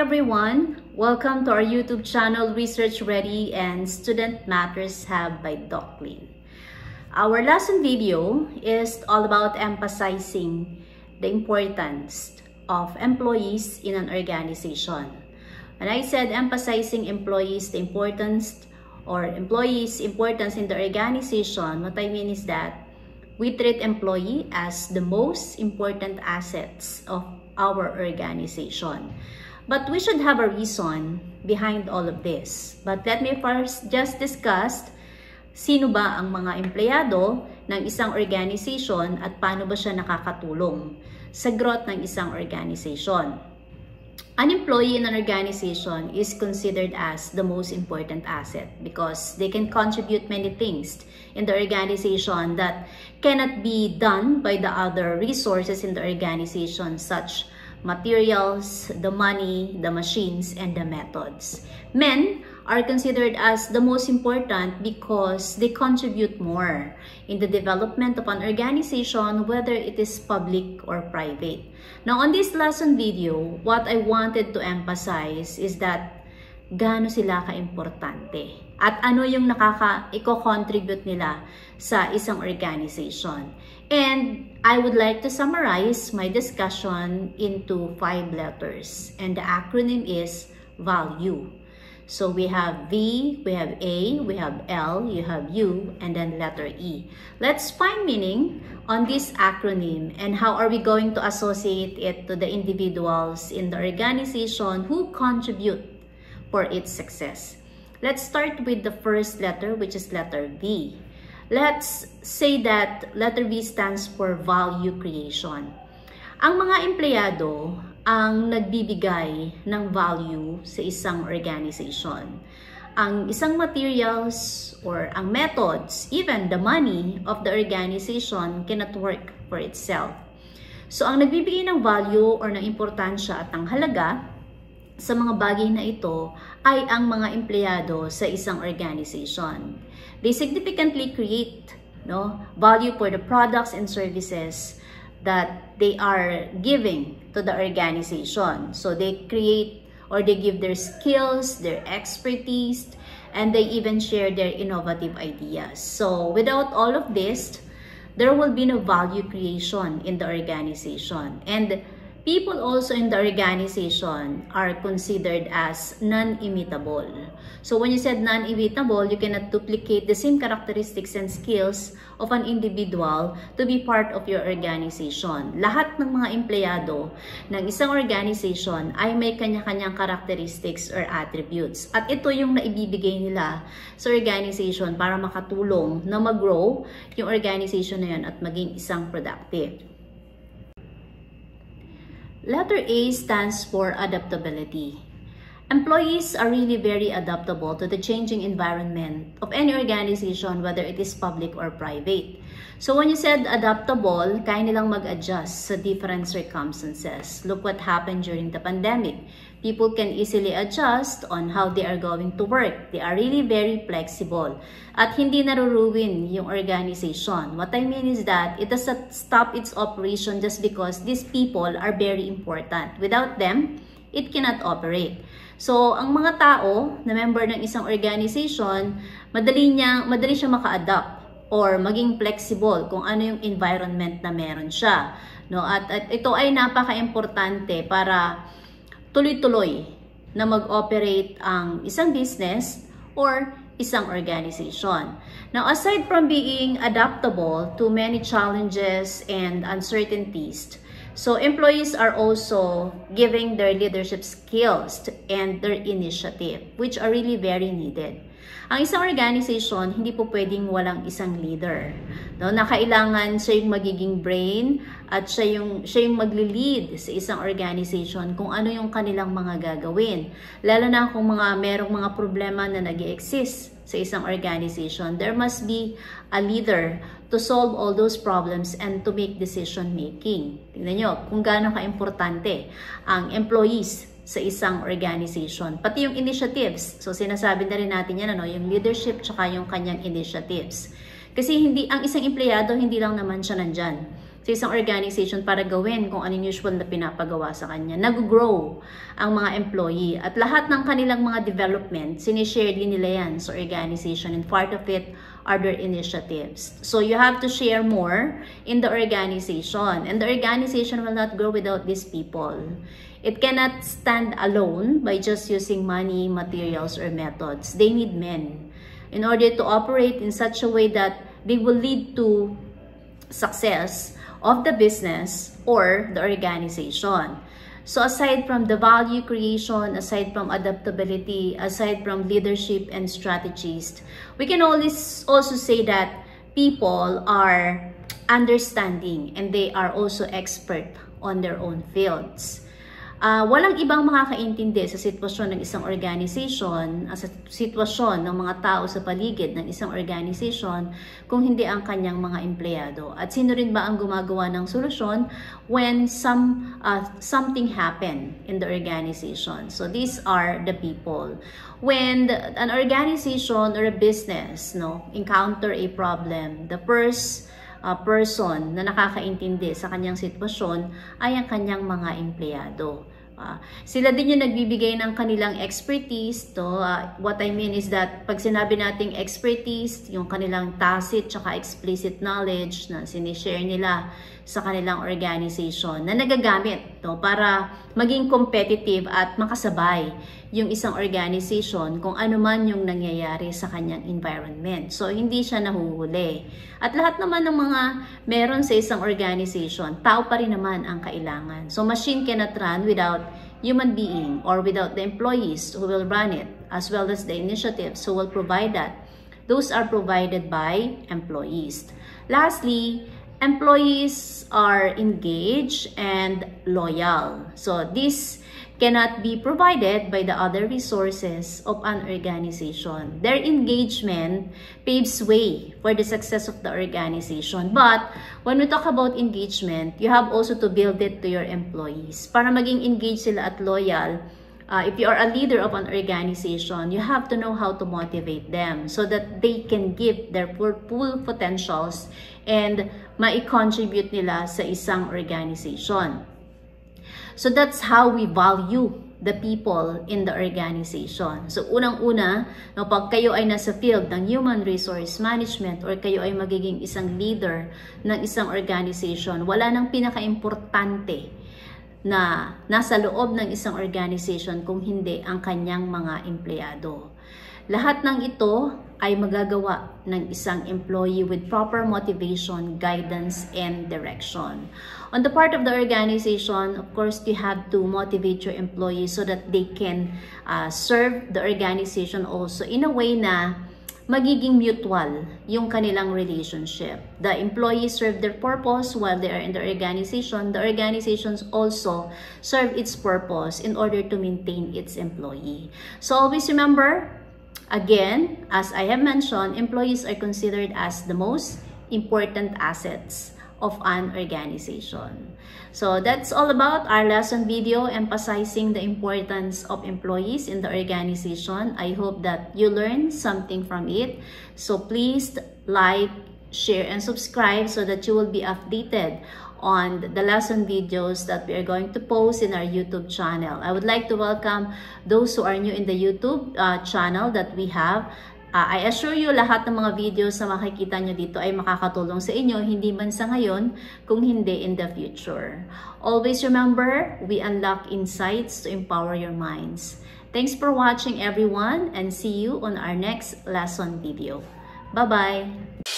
everyone! Welcome to our YouTube channel Research Ready and Student Matters Hub by Doc Lin. Our lesson video is all about emphasizing the importance of employees in an organization. When I said emphasizing employees, the importance or employees' importance in the organization, what I mean is that we treat employee as the most important assets of our organization. But we should have a reason behind all of this. But let me first just discuss sino ba ang mga empleyado ng isang organization at paano ba siya nakakatulong sa growth ng isang organization. An employee in an organization is considered as the most important asset because they can contribute many things in the organization that cannot be done by the other resources in the organization, such materials, the money, the machines, and the methods. Men are considered as the most important because they contribute more in the development of an organization, whether it is public or private. Now, on this lesson video, what I wanted to emphasize is that gaano sila ka-importante at ano yung i-contribute nila sa isang organization. And I would like to summarize my discussion into 5 letters, and the acronym is value. So we have V, we have A, we have L, you have U, and then letter E. Let's find meaning on this acronym and how are we going to associate it to the individuals in the organization who contribute for its success. Let's start with the first letter, which is letter V. Let's say that letter V stands for value creation. Ang mga empleyado ang nagbibigay ng value sa isang organization. Ang isang materials or ang methods, even the money of the organization cannot work for itself. So ang nagbibigay ng value or ng importansya at ng halaga sa mga bagay na ito ay ang mga empleyado sa isang organization. They significantly create value for the products and services that they are giving to the organization. So they create or they give their skills, their expertise, and they even share their innovative ideas. So without all of this, there will be no value creation in the organization. And people also in the organization are considered as non-imitable. So when you said non-imitable, you cannot duplicate the same characteristics and skills of an individual to be part of your organization. Lahat ng mga empleyado ng isang organization ay may kanya-kanyang characteristics or attributes. At ito yung naibibigay nila sa organization para makatulong na mag-grow yung organization na yun at maging isang productive. Letter A stands for adaptability. Employees are really very adaptable to the changing environment of any organization, whether it is public or private. So when you said adaptable, kaya nilang mag-adjust sa different circumstances. Look what happened during the pandemic. People can easily adjust on how they are going to work. They are really very flexible. At hindi naruruin yung organization. What I mean is that it does not stop its operation just because these people are very important. Without them, it cannot operate. So, ang mga tao na member ng isang organization, madali siya maka-adapt or maging flexible kung ano yung environment na meron siya. At ito ay napaka-importante para tuloy-tuloy na mag-operate ang isang business or isang organization. Now, aside from being adaptable to many challenges and uncertainties, so employees are also giving their leadership skills and their initiative, which are really very needed. Ang isang organization, hindi po pwedeng walang isang leader. Na kailangan siya yung magiging brain at siya yung magli-lead sa isang organization kung ano yung kanilang mga gagawin. Lalo na kung merong mga problema na nag-i-exist sa isang organization, there must be a leader to solve all those problems and to make decision making. Tingnan nyo kung gaano ka-importante ang employees sa isang organization. Pati yung initiatives. So sinasabi na rin natin yan, yung leadership tsaka yung kanyang initiatives. Kasi ang isang empleyado, hindi lang naman siya nandyan sa isang organization para gawin kung anong usual na pinapagawa sa kanya. Nag-grow ang mga employee at lahat ng kanilang mga development, sinishare din nila yan sa organization, and part of it are their initiatives. So you have to share more in the organization, and the organization will not grow without these people. It cannot stand alone by just using money, materials, or methods. They need men in order to operate in such a way that they will lead to success of the business or the organization. So aside from the value creation, aside from adaptability, aside from leadership and strategies, we can always also say that people are understanding and they are also expert on their own fields. Walang ibang makakaintindi sa sitwasyon ng isang organization, sa sitwasyon ng mga tao sa paligid ng isang organization kung hindi ang kanyang mga empleyado. At sino rin ba ang gumagawa ng solusyon when something happen in the organization? So these are the people. When an organization or a business encounter a problem, the first person na nakakaintindi sa kanyang sitwasyon ay ang kanyang mga empleyado. Sila din yung nagbibigay ng kanilang expertise. What I mean is that pag sinabi nating expertise, yung kanilang tacit tsaka explicit knowledge na sinishare nila sa kanilang organization na nagagamit para maging competitive at makasabay yung isang organization kung ano man yung nangyayari sa kanyang environment. So, hindi siya nahuhuli. At lahat naman ng mga meron sa isang organization, tao pa rin naman ang kailangan. So, machine cannot run without human being or without the employees who will run it, as well as the initiatives who will provide that. Those are provided by employees. Lastly, employees are engaged and loyal. So, this cannot be provided by the other resources of an organization. Their engagement paves way for the success of the organization. But when we talk about engagement, you have also to build it to your employees. Para maging engaged sila at loyal, if you are a leader of an organization, you have to know how to motivate them so that they can give their full potentials and mai-contribute nila sa isang organization. So that's how we value the people in the organization. So unang-una, pag kayo ay nasa field ng human resource management or kayo ay magiging isang leader ng isang organization, wala nang pinaka-importante na nasa loob ng isang organization kung hindi ang kanyang mga empleyado. Lahat ng ito ay magagawa ng isang employee with proper motivation, guidance, and direction. On the part of the organization, of course, you have to motivate your employees so that they can serve the organization also in a way na magiging mutual yung kanilang relationship. The employees serve their purpose while they are in the organization. The organizations also serve its purpose in order to maintain its employee. So always remember, again, as I have mentioned, employees are considered as the most important assets of an organization. So that's all about our lesson video emphasizing the importance of employees in the organization. I hope that you learned something from it. So please like, share, and subscribe so that you will be updated on the lesson videos that we are going to post in our YouTube channel. I would like to welcome those who are new in the YouTube channel that we have. I assure you, lahat ng mga videos na makikita nyo dito ay makakatulong sa inyo, hindi man sa ngayon, kung hindi in the future. Always remember, we unlock insights to empower your minds. Thanks for watching, everyone, and see you on our next lesson video. Bye-bye!